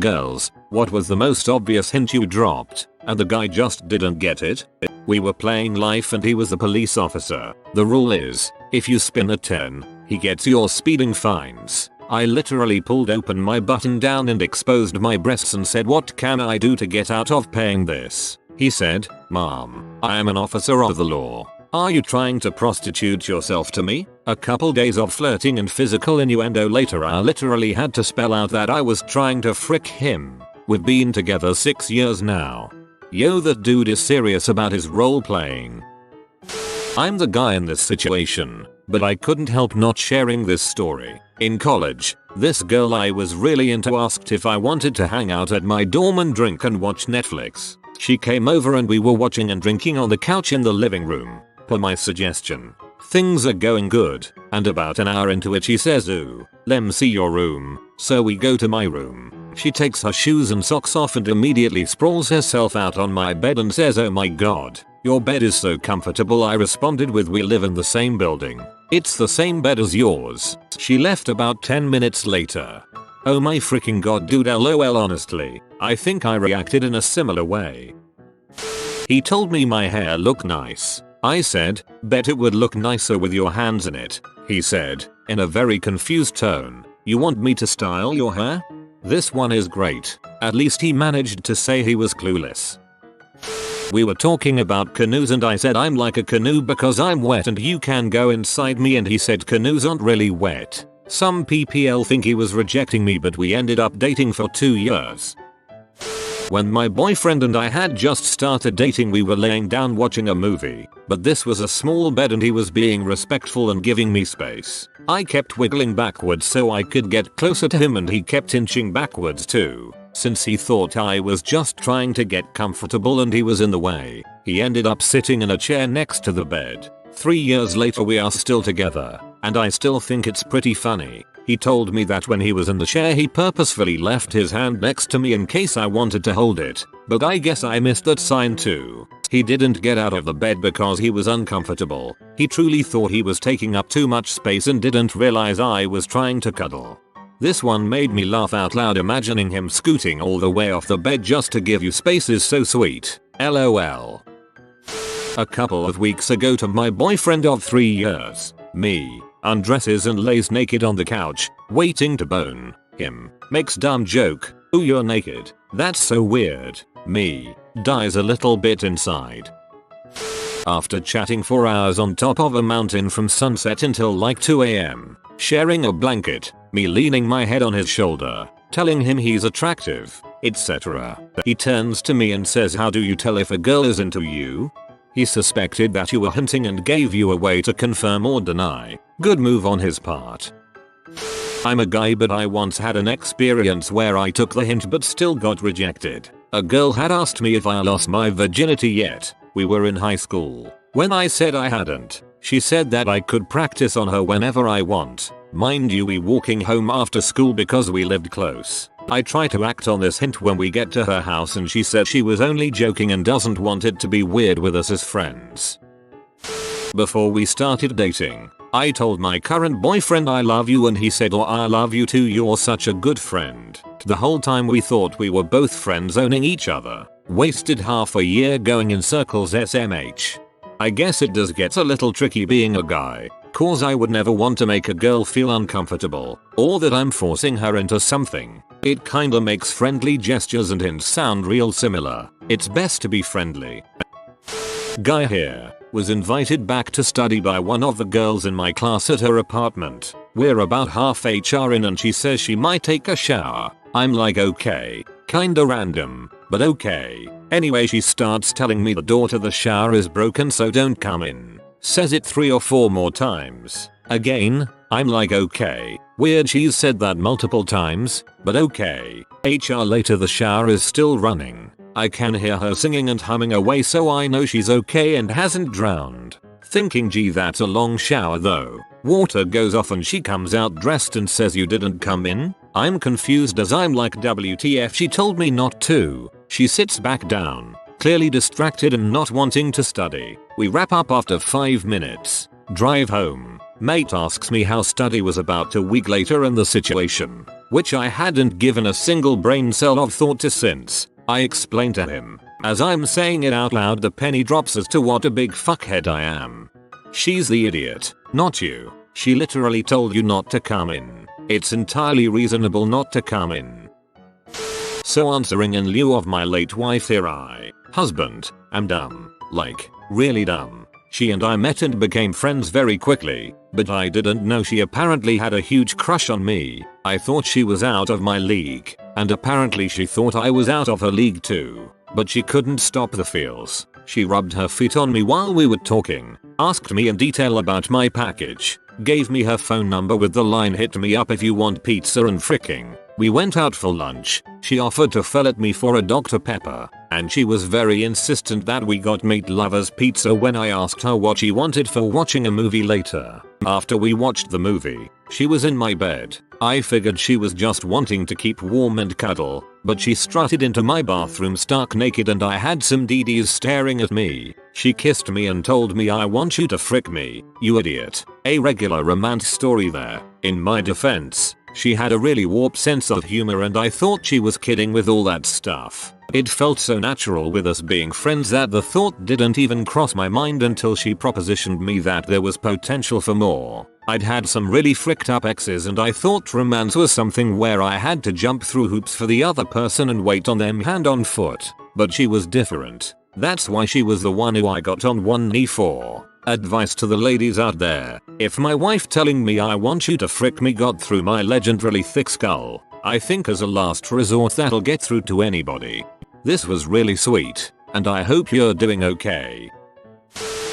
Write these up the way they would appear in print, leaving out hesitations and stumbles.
Girls, what was the most obvious hint you dropped, and the guy just didn't get it? We were playing life and he was the police officer. The rule is, if you spin a 10, he gets your speeding fines. I literally pulled open my button down and exposed my breasts and said, what can I do to get out of paying this? He said, Mom, I am an officer of the law. Are you trying to prostitute yourself to me? A couple days of flirting and physical innuendo later, I literally had to spell out that I was trying to frick him. We've been together 6 years now. Yo, that dude is serious about his role playing. I'm the guy in this situation, but I couldn't help not sharing this story. In college, this girl I was really into asked if I wanted to hang out at my dorm and drink and watch Netflix. She came over and we were watching and drinking on the couch in the living room. Per my suggestion. Things are going good, and about an hour into it she says, ooh, lemme see your room. So we go to my room. She takes her shoes and socks off and immediately sprawls herself out on my bed and says, oh my god, your bed is so comfortable. I responded with, we live in the same building. It's the same bed as yours. She left about 10 minutes later. Oh my freaking god, dude, lol. Honestly, I think I reacted in a similar way. He told me my hair looked nice. I said, bet it would look nicer with your hands in it. He said, in a very confused tone, you want me to style your hair? This one is great. At least he managed to say he was clueless. We were talking about canoes and I said I'm like a canoe because I'm wet and you can go inside me, and he said canoes aren't really wet. Some PPL think he was rejecting me, but we ended up dating for 2 years. When my boyfriend and I had just started dating, we were laying down watching a movie, but this was a small bed and he was being respectful and giving me space. I kept wiggling backwards so I could get closer to him and he kept inching backwards too. Since he thought I was just trying to get comfortable and he was in the way, he ended up sitting in a chair next to the bed. 3 years later we are still together, and I still think it's pretty funny. He told me that when he was in the chair he purposefully left his hand next to me in case I wanted to hold it, but I guess I missed that sign too. He didn't get out of the bed because he was uncomfortable. He truly thought he was taking up too much space and didn't realize I was trying to cuddle. This one made me laugh out loud. Imagining him scooting all the way off the bed just to give you space is so sweet. LOL. A couple of weeks ago, to my boyfriend of 3 years, me, undresses and lays naked on the couch, waiting to bone him, makes dumb joke, ooh you're naked, that's so weird, me, dies a little bit inside. After chatting for hours on top of a mountain from sunset until like 2 AM, sharing a blanket, me leaning my head on his shoulder, telling him he's attractive, etc. He turns to me and says, how do you tell if a girl is into you? He suspected that you were hinting and gave you a way to confirm or deny. Good move on his part. I'm a guy, but I once had an experience where I took the hint but still got rejected. A girl had asked me if I lost my virginity yet. We were in high school. When I said I hadn't, she said that I could practice on her whenever I want. Mind you, we walking home after school because we lived close. I try to act on this hint when we get to her house and she said she was only joking and doesn't want it to be weird with us as friends. Before we started dating, I told my current boyfriend I love you and he said, oh I love you too, you're such a good friend. The whole time we thought we were both friends owning each other. Wasted half a year going in circles SMH. I guess it does get a little tricky being a guy, cause I would never want to make a girl feel uncomfortable, or that I'm forcing her into something. It kinda makes friendly gestures and hints sound real similar. It's best to be friendly. Guy here was invited back to study by one of the girls in my class at her apartment. We're about half HR in and she says she might take a shower. I'm like, okay, kinda random, but okay. Anyway, she starts telling me the door to the shower is broken so don't come in. Says it 3 or 4 more times. Again, I'm like, okay, weird she's said that multiple times, but okay. HR later, the shower is still running. I can hear her singing and humming away so I know she's okay and hasn't drowned. Thinking, gee, that's a long shower though. Water goes off and she comes out dressed and says, you didn't come in? I'm confused as I'm like, WTF, she told me not to. She sits back down, clearly distracted and not wanting to study. We wrap up after 5 minutes. Drive home. Mate asks me how study was about a week later and the situation. which I hadn't given a single brain cell of thought to since. I explained to him. As I'm saying it out loud, the penny drops as to what a big fuckhead I am. She's the idiot, not you. She literally told you not to come in. It's entirely reasonable not to come in. So answering in lieu of my late wife here, husband, am dumb. Like, really dumb. She and I met and became friends very quickly, but I didn't know she apparently had a huge crush on me. I thought she was out of my league, and apparently she thought I was out of her league too. But she couldn't stop the feels. She rubbed her feet on me while we were talking, asked me in detail about my package, gave me her phone number with the line, hit me up if you want pizza and fricking. We went out for lunch. She offered to fill at me for a Dr. Pepper, and she was very insistent that we got meat lovers pizza when I asked her what she wanted for watching a movie later. After we watched the movie, she was in my bed. I figured she was just wanting to keep warm and cuddle, but she strutted into my bathroom stark naked and I had some DDs staring at me. She kissed me and told me, I want you to frick me, you idiot. A regular romance story there. In my defense, she had a really warped sense of humor and I thought she was kidding with all that stuff. It felt so natural with us being friends that the thought didn't even cross my mind until she propositioned me that there was potential for more. I'd had some really fricked up exes and I thought romance was something where I had to jump through hoops for the other person and wait on them hand on foot. But she was different. That's why she was the one who I got on one knee for. Advice to the ladies out there: if my wife telling me I want you to frick me got through my legendarily thick skull, I think as a last resort that'll get through to anybody. This was really sweet, and I hope you're doing okay.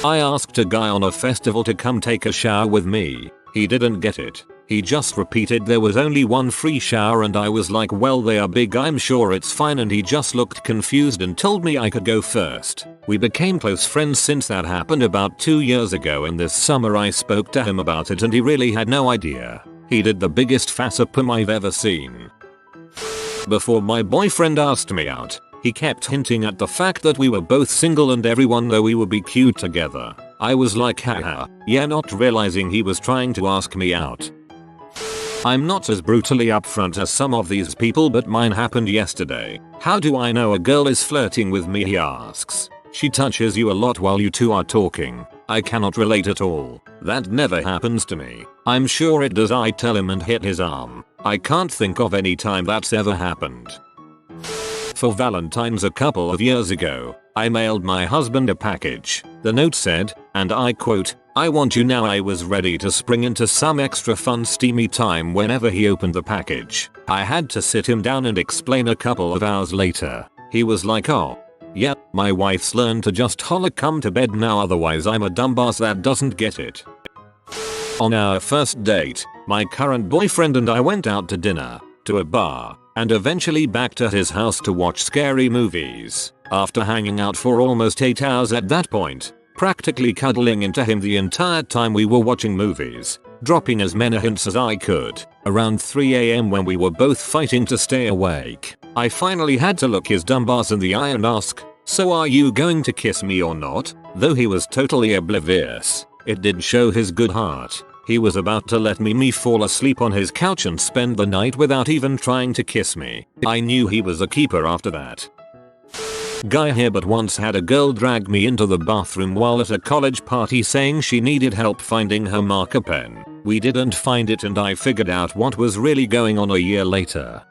I asked a guy on a festival to come take a shower with me. He didn't get it. He just repeated there was only one free shower and I was like, well, they are big, I'm sure it's fine, and he just looked confused and told me I could go first. We became close friends since that happened about 2 years ago, and this summer I spoke to him about it and he really had no idea. He did the biggest facepalm I've ever seen. Before my boyfriend asked me out, he kept hinting at the fact that we were both single and everyone though we would be cute together. I was like, haha, yeah, not realizing he was trying to ask me out. I'm not as brutally upfront as some of these people, but mine happened yesterday. How do I know a girl is flirting with me, he asks. She touches you a lot while you two are talking. I cannot relate at all. That never happens to me. I'm sure it does, I tell him and hit his arm. I can't think of any time that's ever happened. For Valentine's a couple of years ago, I mailed my husband a package. The note said, and I quote, I want you now. I was ready to spring into some extra fun steamy time whenever he opened the package. I had to sit him down and explain a couple of hours later. He was like, oh, yeah, my wife's learned to just holler come to bed now, otherwise I'm a dumbass that doesn't get it. On our first date, my current boyfriend and I went out to dinner, to a bar, and eventually back to his house to watch scary movies. After hanging out for almost 8 hours at that point, practically cuddling into him the entire time we were watching movies, dropping as many hints as I could, around 3 AM when we were both fighting to stay awake, I finally had to look his dumbass in the eye and ask, so are you going to kiss me or not? Though he was totally oblivious, it did show his good heart. He was about to let me fall asleep on his couch and spend the night without even trying to kiss me. I knew he was a keeper after that. Guy here, but once had a girl drag me into the bathroom while at a college party saying she needed help finding her marker pen. We didn't find it and I figured out what was really going on a year later.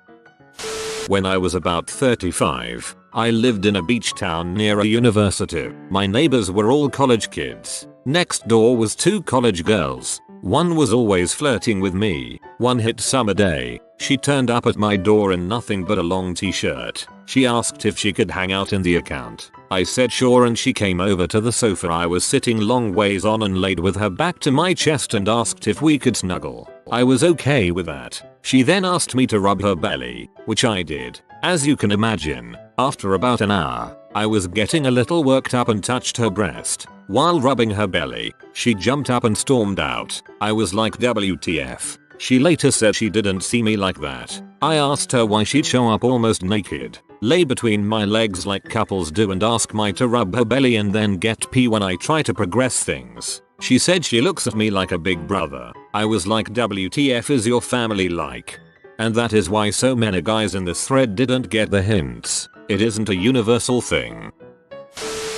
When I was about 35, I lived in a beach town near a university. My neighbors were all college kids. Next door was 2 college girls. One was always flirting with me. One hit summer day, she turned up at my door in nothing but a long t-shirt. She asked if she could hang out in the account. I said sure, and she came over to the sofa I was sitting long ways on and laid with her back to my chest and asked if we could snuggle. I was okay with that. She then asked me to rub her belly, which I did. As you can imagine, after about an hour, I was getting a little worked up and touched her breast. While rubbing her belly, she jumped up and stormed out. I was like, WTF. She later said she didn't see me like that. I asked her why she'd show up almost naked, lay between my legs like couples do, and ask me to rub her belly and then get pee when I try to progress things. She said she looks at me like a big brother. I was like, WTF is your family like? And that is why so many guys in this thread didn't get the hints. It isn't a universal thing.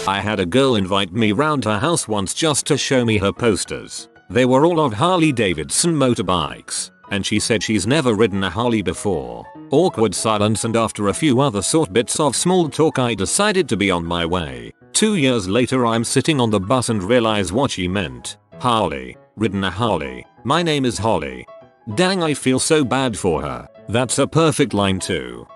I had a girl invite me round her house once just to show me her posters. They were all of Harley Davidson motorbikes, and she said she's never ridden a Harley before. Awkward silence, and after a few other short bits of small talk I decided to be on my way. 2 years later I'm sitting on the bus and realize what she meant. Harley. Ridden a Harley. My name is Holly. Dang, I feel so bad for her. That's a perfect line too.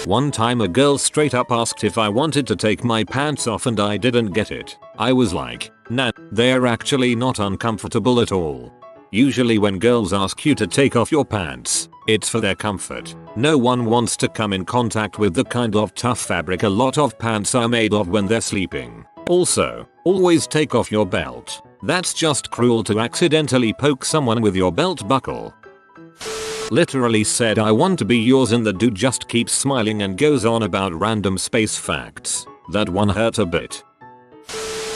One time a girl straight up asked if I wanted to take my pants off and I didn't get it. I was like, nah, they're actually not uncomfortable at all. Usually when girls ask you to take off your pants, it's for their comfort. No one wants to come in contact with the kind of tough fabric a lot of pants are made of when they're sleeping. Also, always take off your belt. That's just cruel to accidentally poke someone with your belt buckle. Literally said I want to be yours and the dude just keeps smiling and goes on about random space facts. That one hurt a bit.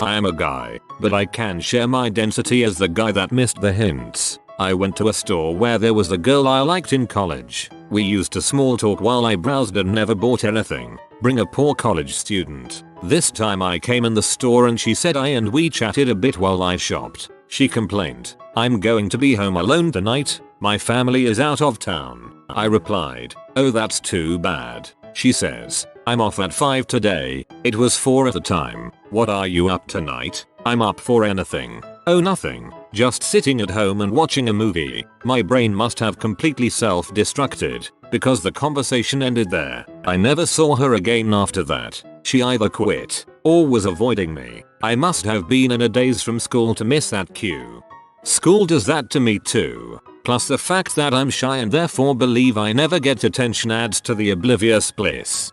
I am a guy, but I can share my identity as the guy that missed the hints. I went to a store where there was a girl I liked in college. We used to small talk while I browsed and never bought anything. Bring a poor college student. This time I came in the store and she said hi and we chatted a bit while I shopped. She complained, I'm going to be home alone tonight. My family is out of town. I replied, oh that's too bad. She says, I'm off at 5 today. It was 4 at the time. What are you up tonight? I'm up for anything. Oh nothing. Just sitting at home and watching a movie. My brain must have completely self-destructed because the conversation ended there. I never saw her again after that. She either quit or was avoiding me. I must have been in a daze from school to miss that cue. School does that to me too. Plus the fact that I'm shy and therefore believe I never get attention adds to the oblivious bliss.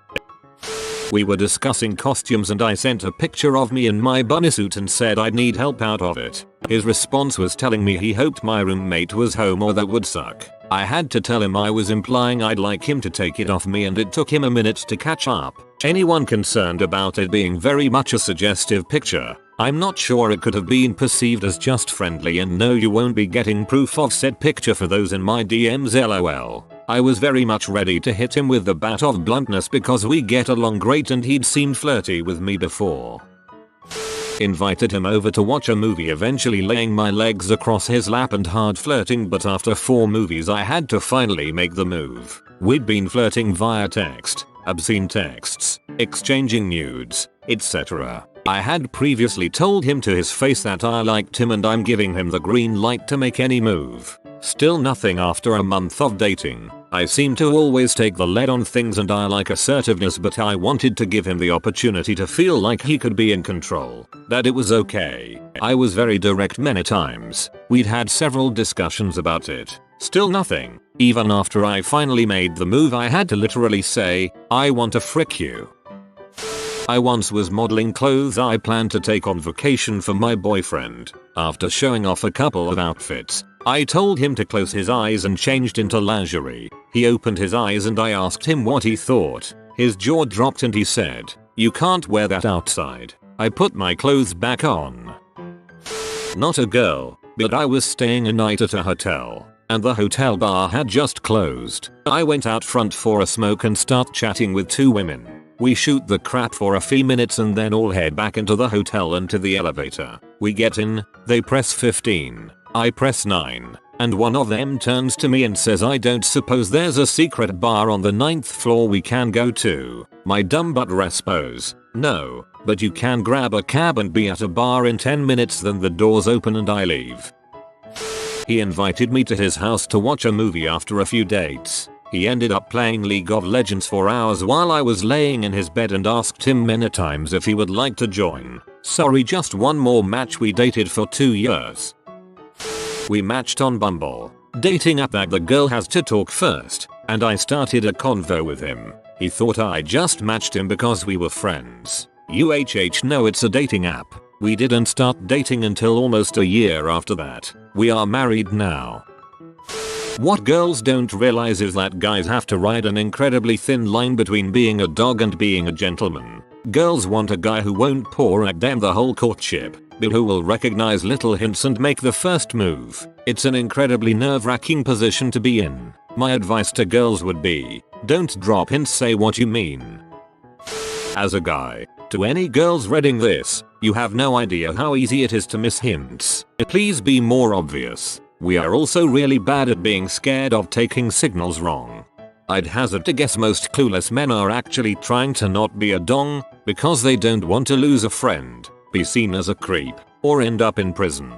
We were discussing costumes and I sent a picture of me in my bunny suit and said I'd need help out of it. His response was telling me he hoped my roommate was home or that would suck. I had to tell him I was implying I'd like him to take it off me and it took him a minute to catch up. Anyone concerned about it being very much a suggestive picture? I'm not sure it could have been perceived as just friendly, and no, you won't be getting proof of said picture for those in my DMs, lol. I was very much ready to hit him with the bat of bluntness because we get along great and he'd seemed flirty with me before. Invited him over to watch a movie, eventually laying my legs across his lap and hard flirting, but after 4 movies I had to finally make the move. We'd been flirting via text, obscene texts, exchanging nudes, etc. I had previously told him to his face that I liked him and I'm giving him the green light to make any move. Still nothing after a month of dating. I seem to always take the lead on things and I like assertiveness, but I wanted to give him the opportunity to feel like he could be in control. That it was okay. I was very direct many times. We'd had several discussions about it. Still nothing. Even after I finally made the move I had to literally say, I want to frick you. I once was modeling clothes I planned to take on vacation for my boyfriend. After showing off a couple of outfits, I told him to close his eyes and changed into lingerie. He opened his eyes and I asked him what he thought. His jaw dropped and he said, you can't wear that outside. I put my clothes back on. Not a girl, but I was staying a night at a hotel, and the hotel bar had just closed. I went out front for a smoke and start chatting with 2 women. We shoot the crap for a few minutes and then all head back into the hotel and to the elevator. We get in, they press 15, I press 9, and one of them turns to me and says, I don't suppose there's a secret bar on the 9th floor we can go to? My dumb butt responds, no, but you can grab a cab and be at a bar in 10 minutes. Then the doors open and I leave. He invited me to his house to watch a movie after a few dates. He ended up playing League of Legends for hours while I was laying in his bed and asked him many times if he would like to join. Sorry, just one more match. We dated for 2 years. We matched on Bumble, dating app that the girl has to talk first, and I started a convo with him. He thought I just matched him because we were friends. No, it's a dating app. We didn't start dating until almost a year after that. We are married now. What girls don't realize is that guys have to ride an incredibly thin line between being a dog and being a gentleman. Girls want a guy who won't pour at them the whole courtship, but who will recognize little hints and make the first move. It's an incredibly nerve-wracking position to be in. My advice to girls would be, don't drop hints, say what you mean. As a guy, to any girls reading this, you have no idea how easy it is to miss hints. Please be more obvious. We are also really bad at being scared of taking signals wrong. I'd hazard to guess most clueless men are actually trying to not be a dong because they don't want to lose a friend, be seen as a creep, or end up in prison.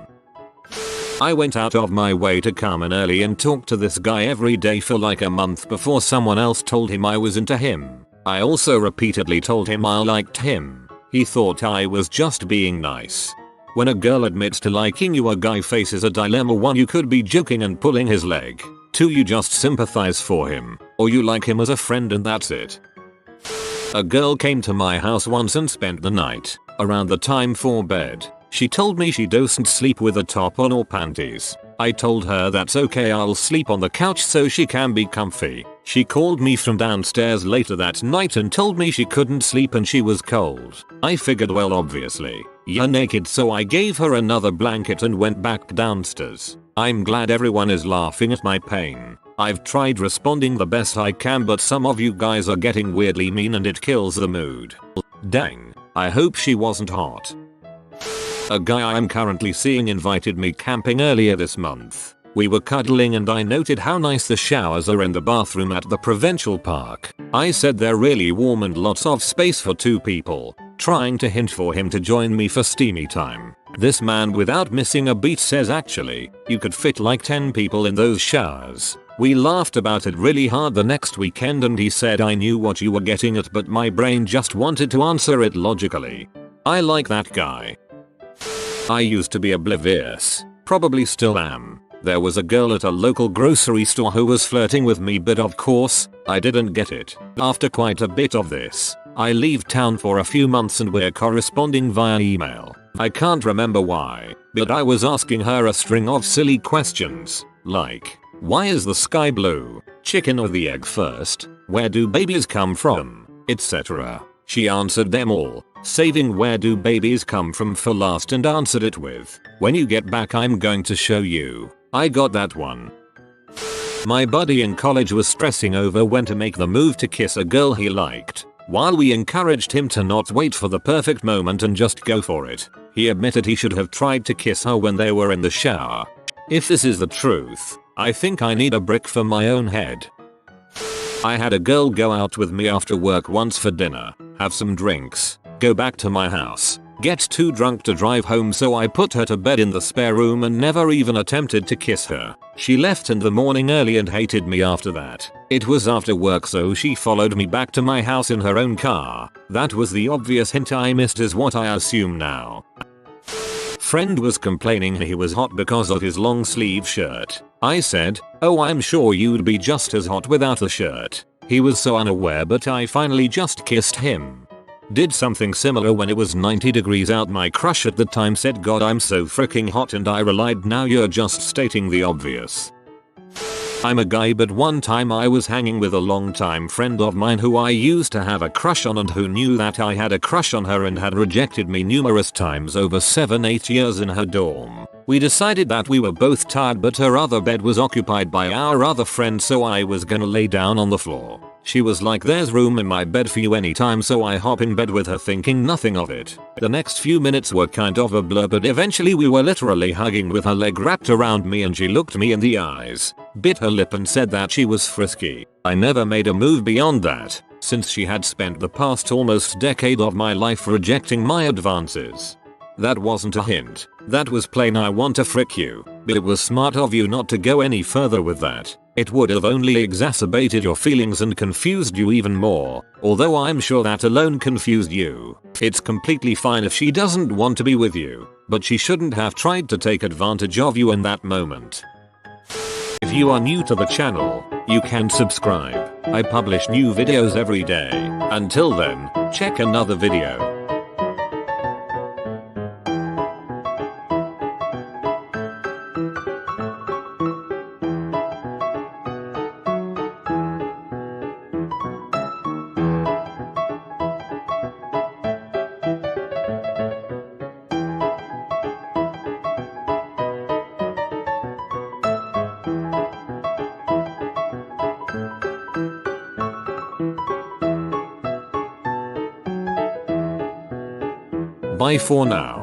I went out of my way to come in early and talk to this guy every day for like a month before someone else told him I was into him. I also repeatedly told him I liked him. He thought I was just being nice. When a girl admits to liking you, a guy faces a dilemma. 1. You could be joking and pulling his leg. 2. You just sympathize for him. Or you like him as a friend and that's it. A girl came to my house once and spent the night. Around the time for bed, she told me she doesn't sleep with a top on or panties. I told her that's okay, I'll sleep on the couch so she can be comfy. She called me from downstairs later that night and told me she couldn't sleep and she was cold. I figured, well, obviously, you're naked, so I gave her another blanket and went back downstairs. I'm glad everyone is laughing at my pain. I've tried responding the best I can, but some of you guys are getting weirdly mean and it kills the mood. Dang, I hope she wasn't hot. A guy I'm currently seeing invited me camping earlier this month. We were cuddling and I noted how nice the showers are in the bathroom at the provincial park. I said they're really warm and lots of space for 2 people, trying to hint for him to join me for steamy time. This man, without missing a beat, says actually, you could fit like 10 people in those showers. We laughed about it really hard the next weekend and he said I knew what you were getting at, but my brain just wanted to answer it logically. I like that guy. I used to be oblivious, probably still am. There was a girl at a local grocery store who was flirting with me, but of course, I didn't get it. After quite a bit of this, I leave town for a few months and we're corresponding via email. I can't remember why, but I was asking her a string of silly questions, like, why is the sky blue? Chicken or the egg first? Where do babies come from? Etc. She answered them all, saving where do babies come from for last, and answered it with, when you get back I'm going to show you. I got that one. My buddy in college was stressing over when to make the move to kiss a girl he liked. While we encouraged him to not wait for the perfect moment and just go for it, he admitted he should have tried to kiss her when they were in the shower. If this is the truth, I think I need a brick for my own head. I had a girl go out with me after work once for dinner, have some drinks, go back to my house, get too drunk to drive home, so I put her to bed in the spare room and never even attempted to kiss her. She left in the morning early and hated me after that. It was after work, so she followed me back to my house in her own car. That was the obvious hint I missed, is what I assume now. Friend was complaining he was hot because of his long sleeve shirt. I said, oh, I'm sure you'd be just as hot without a shirt. He was so unaware, but I finally just kissed him. Did something similar when it was 90 degrees out. My crush at the time said, God, I'm so freaking hot, and I relied, now you're just stating the obvious. I'm a guy, but one time I was hanging with a longtime friend of mine who I used to have a crush on and who knew that I had a crush on her and had rejected me numerous times over 7-8 years in her dorm. We decided that we were both tired, but her other bed was occupied by our other friend, so I was gonna lay down on the floor. She was like, there's room in my bed for you anytime, so I hop in bed with her thinking nothing of it. The next few minutes were kind of a blur, but eventually we were literally hugging with her leg wrapped around me, and she looked me in the eyes, bit her lip and said that she was Frisky. I never made a move beyond that, since she had spent the past almost decade of my life rejecting my advances. That wasn't a hint, that was plain I want to frick you, but it was smart of you not to go any further with that. It would have only exacerbated your feelings and confused you even more, although I'm sure that alone confused you. It's completely fine if she doesn't want to be with you, but she shouldn't have tried to take advantage of you in that moment. If you are new to the channel, you can subscribe. I publish new videos every day. Until then, check another video. Bye for now.